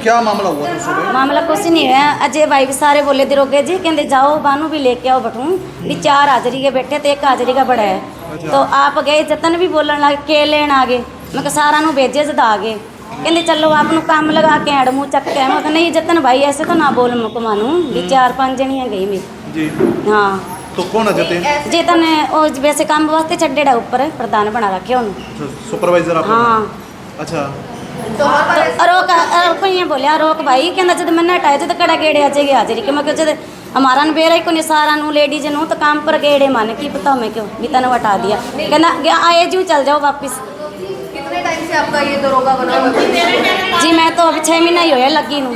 क्या मामला हुआ था सुबह? मामला कुछ नहीं है। अजय भाई भी सारे बोले दरोगे जी, कहते जाओ बानू भी लेके आओ बटू भी 4 हाजरी के बैठे तो 1 हाजरी का बड़ा है। तो आप गए जतन भी बोलन लगे के लेन आ गए। मैं सारा नू भेजे जद आ गए, कहते चलो आप काम लगा के हेड मुँह चक के। मैं नहीं जतन भाई ऐसे तो ना बोल मुक मानू भी 4-5 जनियाँ गई मैं जी। हाँ। तो कौन है जतन? जतन वैसे काम वास्ते छड्डेड़ा ऊपर प्रधान बना रखे उन्होंने, सुपरवाइजर आप? हाँ। अच्छा। तो रोक ये बोलिया रोक भाई, कहना जब मैंने हटाया जब कड़ा गेड़े आजेगी हाजिरी के। मैं जब हमारा बेरा ही को सारा नू लेडीज नू तो काम पर गेड़े माने की पता मैं क्यों भी तन हटा दिया। कहना आए जी चल जाओ वापिस। कितने टाइम से आपका ये दरोगा बना हुआ है? जी मैं तो अभी 6 महीना ही होया लगी नू।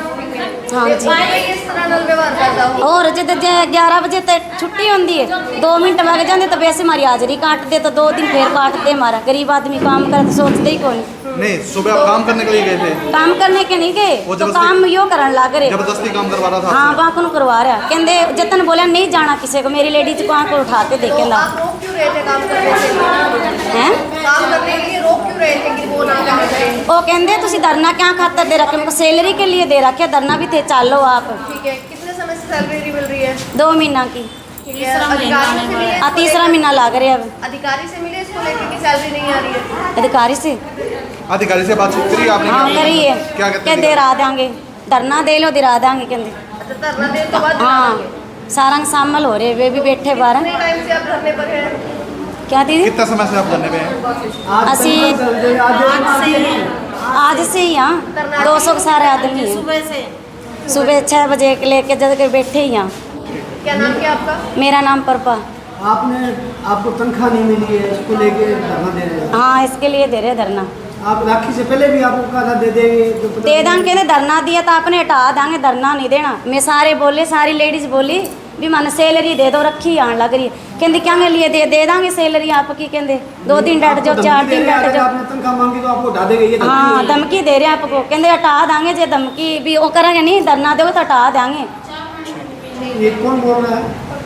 हाँ जी। इस तरह नल व्यवहार करता हूँ। और जब 11 बजे तक छुट्टी होती है 2 मिनट लग जाते तो वैसे हमारी हाजिरी काट दे तो 2 दिन फिर काट दे। हमारा गरीब आदमी काम करे तो सोचते ही कौन। नहीं सुबह आप काम करने के लिए गए थे? काम करने के नहीं गए तो काम यो करन लग रहे। जबरदस्ती काम करवा रहा था? हाँ बाको नु करवा रहा। कहते जतन बोला नहीं जाना किसी को, मेरी लेडीज को आँख उठाते देखे ना। आप रोक क्यों रहे थे काम करने के लिए? हैं काम करने के लिए रोक क्यों रहे थे कि वो ना करें? वो कहते तुसी धरना क्या खातर दे रखे? मेरे सैलरी के लिए दे रखे, धरना भी थे चालो आप। ठीक है, कितने समय से सैलरी मिल रही है? 2 महीना की। ठीक है, अधिकारी से मिले? तीसरा महीना लग रहा है अब। अधिकारी से मिले इसको लेकर कि सैलरी नहीं आ रही है? अधिकारी से? अधिकारी से बातचीत करी आपने? हाँ करी है। क्या कहते हैं? दे रहा देंगे धरना दे लो दिरा देंगे कहते। अच्छा, धरना देने के बाद हाँ सारा शामिल हो रहे वे भी बैठे बाहर। कितने टाइम से आप धरने पर हैं? क्या दीदी? कितना समय से आप धरने पे हैं? आज से ही यहाँ 200 के सारे आदमी हैं। सुबह 6 बजे के लेके जब के बैठे ही यहाँ। क्या नाम क्या आपका? मेरा नाम परपा। आपको तनख्वाह नहीं मिली है, इसको लेके धरना दे रहे हैं? हाँ इसके लिए दे रहे धरना। आप राखी से पहले भी आपको कहा था दे देंगे? दे देंगे कहते धरना दिया तो आपने हटा देंगे, धरना नहीं देना। मैं सारे बोले सारी लेडीज बोली भी मन सैलरी दे दो रखी आने लग रही है। कहते क्या के लिए दे देंगे सैलरी आपकी। कहते 2 दिन डट जाओ 4 दिन डट जाओ। आपने तनख्वाह मांगी तो आपको हटा देंगे? ये हाँ धमकी दे रहे हैं आपको। कहते हटा देंगे जो धमकी भी वो करेंगे नहीं धरना दोगे तो हटा देंगे। ये कौन बोल रहा है?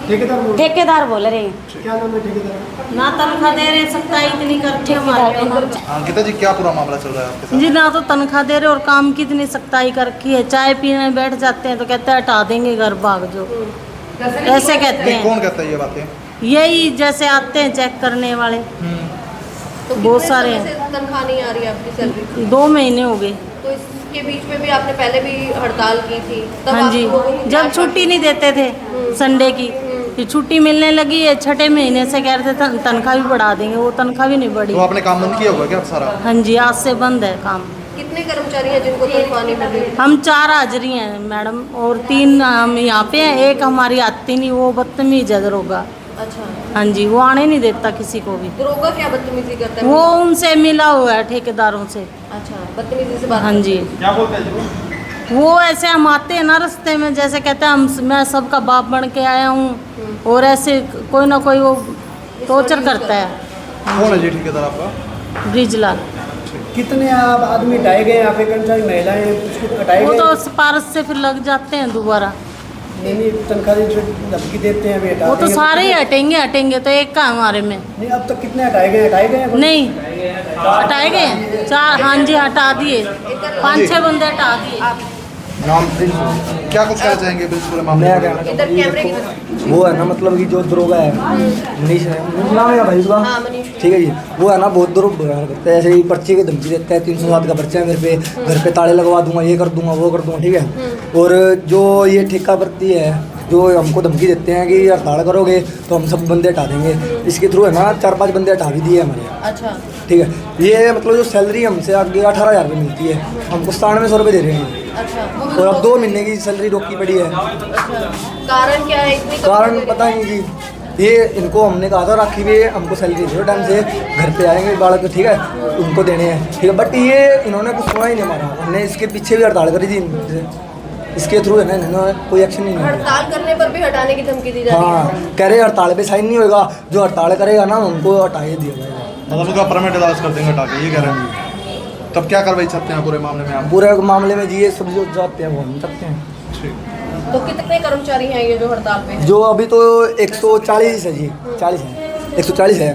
ठेकेदार बोल? ठेकेदार बोल रहे हैं। क्या नाम है ठेकेदार? ना तनख्वाह दे रहे सकता इतनी करते हमारे। हाँ गीता जी क्या पूरा मामला चल रहा है आपके साथ? जी ना तो तनख्वाह दे रहे और काम की इतनी सख्ताई कर रखी है। चाय पीने बैठ जाते हैं तो कहते हैं हटा देंगे घर भाग जो ऐसे कहते हैं। कौन कहता है ये बातें? यही जैसे आते हैं चेक करने वाले तो बहुत कितने सारे समय से तनख्वाह नहीं आ रही है आपकी सैलरी? 2 महीने हो गए। तो इसके बीच में भी आपने पहले भी हड़ताल की थी तब हाँ जी, आपको जब छुट्टी नहीं देते थे संडे की फिर छुट्टी मिलने लगी है। 6ठे महीने से कह रहे थे तनख्वाह भी बढ़ा देंगे, वो तनख्वाह भी नहीं बढ़ी। तो आपने काम बंद किया हुआ क्या सारा? हाँ जी आज से बंद है काम। कितने कर्मचारी हैं जिनको तनख्वाह नहीं मिल रही? हम 4 हाजिरी हैं मैडम और 3 हम यहाँ पे हैं। एक हमारी आती नहीं, वो बदतमीज है दरोगा। अच्छा, हाँ जी वो आने नहीं देता किसी को भी। दरोगा क्या बदतमीजी करता है? वो उनसे मिला हुआ है ठेकेदारों से। अच्छा, बदतमीजी से बात। हाँ जी क्या बोलते हैं? वो ऐसे हम आते हैं ना रास्ते में जैसे कहते हैं मैं सबका बाप बन के आया हूँ और ऐसे कोई ना कोई वो टॉर्चर करता है। कौन है जी ठेकेदार आपका? ब्रिजलाल। कितने आप आदमी हटाए गए यहाँ पे? कर्मचारी महिलाएं कुछ हटाए वो गए? तो सिफारिश से फिर लग जाते हैं दोबारा। नहीं तनख्वाह धमकी देते हैं बेटा? वो तो सारे ही हटेंगे तो एक का हमारे में नहीं अब तक कितने हटाए गए? हटाए गए? नहीं हटाए गए 4। हाँ जी हटा दिए 5-6 बंदे हटा दिए। नाम क्या कुछ कहना चाहेंगे बिल्कुल मामले नया में? क्या इधर कैमरे की तरफ। वो है ना मतलब कि जो दरोगा है मनीष है, नाम है भाई उसका? हाँ, मनीष। ठीक है जी, वो है ना बहुत दुर्व्यवहार करता है। ऐसे ही पर्ची की धमकी देता है, 307 का पर्चा है मेरे पे, घर पे ताले लगवा दूंगा, ये कर दूंगा वो कर दूंगा। ठीक है, और जो ये ठेका भर्ती है जो हमको धमकी देते हैं कि हड़ताल करोगे तो हम सब बंदे हटा देंगे, इसके थ्रू है ना 4-5 बंदे हटा भी दिए हमारे। अच्छा, ठीक है, ये मतलब जो सैलरी हमसे आगे 18,000 रुपये मिलती है, हमको 9700 रुपये दे रहे हैं। अच्छा, और अब 2 महीने की सैलरी रोकी पड़ी है। अच्छा, कारण क्या है इतनी? कारण पता नहीं जी, ये इनको हमने कहा था राखी में हमको सैलरी दो टाइम से, घर पे आएंगे बालक ठीक है उनको देने हैं। ठीक है, बट ये इन्होंने कुछ सुना ही नहीं हमारा। हमने इसके पीछे भी हड़ताल करी थी, इसके थ्रू है ना इन्होंने कोई एक्शन नहीं लिया। हड़ताल करने पर भी हटाने की धमकी दी जा रही है। हाँ, कह रहे हड़ताल पे साइन नहीं होगा, जो हड़ताल करेगा ना उनको हटा ही दिया जाएगा। मतलब उनका परमानेंट इलाज कर देंगे हटा के, ये कह रहे हैं। तब क्या कार्रवाई चाहते हैं पूरे मामले में आप? पूरे मामले में जी ये सब जो जाते हैं वो हम सकते हैं। ठीक, तो कितने कर्मचारी हैं ये जो हड़ताल पे हैं? जो अभी तो 140 है जी, 40 है, 140 है।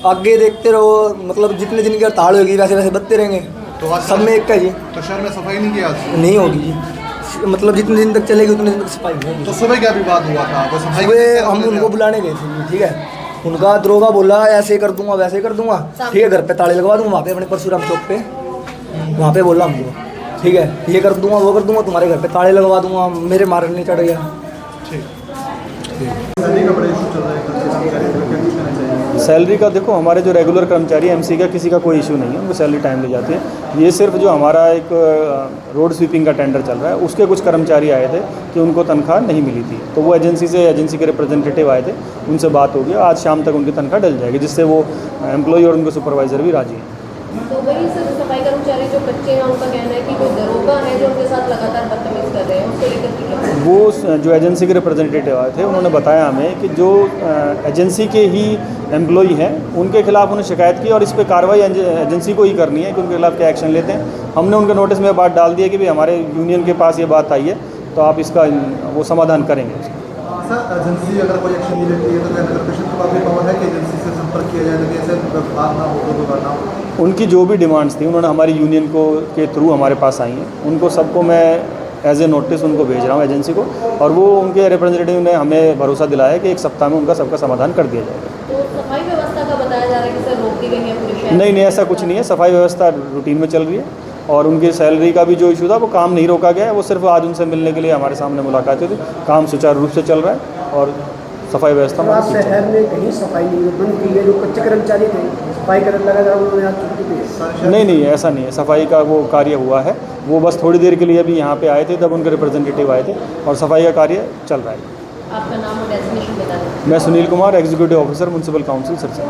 आगे देखते रहो, मतलब जितने दिन की हड़ताल होगी वैसे वैसे बढ़ते रहेंगे। तो आज सब में एक का जी तो शहर में सफाई नहीं की आज? नहीं होगी जी, मतलब जितने दिन तक चलेगी उतने दिन तक सफाई नहीं होगी। तो सुबह क्या विवाद हुआ था? कोई सफाई सुबह हम उनको बुलाने गए थे जी, ठीक है, उनका दरोगा बोला ऐसे कर दूंगा वैसे कर दूंगा, ठीक है, घर पे ताले लगवा दूंगा, वहाँ पे अपने परशुराम चौक पे वहाँ पे बोला हमको, ठीक है, ये कर दूंगा वो कर दूंगा, तुम्हारे घर पे ताले लगवा दूंगा, मेरे मारने चढ़ गया। सैलरी का देखो, हमारे जो रेगुलर कर्मचारी एमसी का किसी का कोई इशू नहीं है, उनको सैलरी टाइम ले जाती है। ये सिर्फ जो हमारा एक रोड स्वीपिंग का टेंडर चल रहा है, उसके कुछ कर्मचारी आए थे कि उनको तनख्वाह नहीं मिली थी, तो वो एजेंसी के रिप्रेजेंटेटिव आए थे, उनसे बात होगी, आज शाम तक उनकी तनख्वाह डल जाएगी, जिससे वो एम्प्लॉय और उनके सुपरवाइज़र भी राजी हैं। तो वही सिर्फ सफाई कर्मचारी जो बच्चे हैं उनका कहना है कि कोई दरोगा है जो उनके साथ लगातार बदतमीज कर रहे हैं, उसको लेकर के क्या? वो जो एजेंसी के रिप्रेजेंटेटिव आए थे, उन्होंने बताया हमें कि जो एजेंसी के ही एम्प्लॉय हैं उनके खिलाफ उन्होंने शिकायत की और इस पर कार्रवाई एजेंसी को ही करनी है कि उनके खिलाफ क्या एक्शन लेते हैं। हमने उनके नोटिस में बात डाल दी है कि भाई हमारे यूनियन के पास ये बात आई है, तो आप इसका वो समाधान करेंगे। सर, एजेंसी अगर कोई एक्शन नहीं लेती है तो क्या नगर परिषद को काफ़ी पावर है कि एजेंसी से संपर्क किया जाए ताकि ऐसे बात ना हो, तो ना हो? उनकी जो भी डिमांड्स थी उन्होंने हमारी यूनियन को के थ्रू हमारे पास आई हैं, उनको सबको मैं एज ए नोटिस उनको भेज रहा हूँ एजेंसी को, और वो उनके रिप्रेजेंटेटिव ने हमें भरोसा दिलाया है कि एक सप्ताह में उनका सबका समाधान कर दिया जाएगा। तो सफाई व्यवस्था का बताया जा रहा है कि सर रोक दी गई है पूरे शहर? नहीं, ऐसा कुछ नहीं है, सफाई व्यवस्था रूटीन में चल रही है, और उनकी सैलरी का भी जो इशू था वो काम नहीं रोका गया है, वो सिर्फ आज उनसे मिलने के लिए हमारे सामने मुलाकात हुई थी। काम सुचारू रूप से चल रहा है और सफाई व्यवस्था शहर में कहीं सफाई नहीं बंद की है, जो कच्चे कर्मचारी थे सफाई करने लगा था उन्होंने आज छुट्टी दी। नहीं, ऐसा नहीं है, सफाई का वो कार्य हुआ है, वो बस थोड़ी देर के लिए अभी यहाँ पे आए थे, तब उनके रिप्रेजेंटेटिव आए थे और सफाई का कार्य चल रहा है। आपका नाम और डेजिग्नेशन बता दें। मैं Sunil Kumar, executive officer municipal council Sirsa.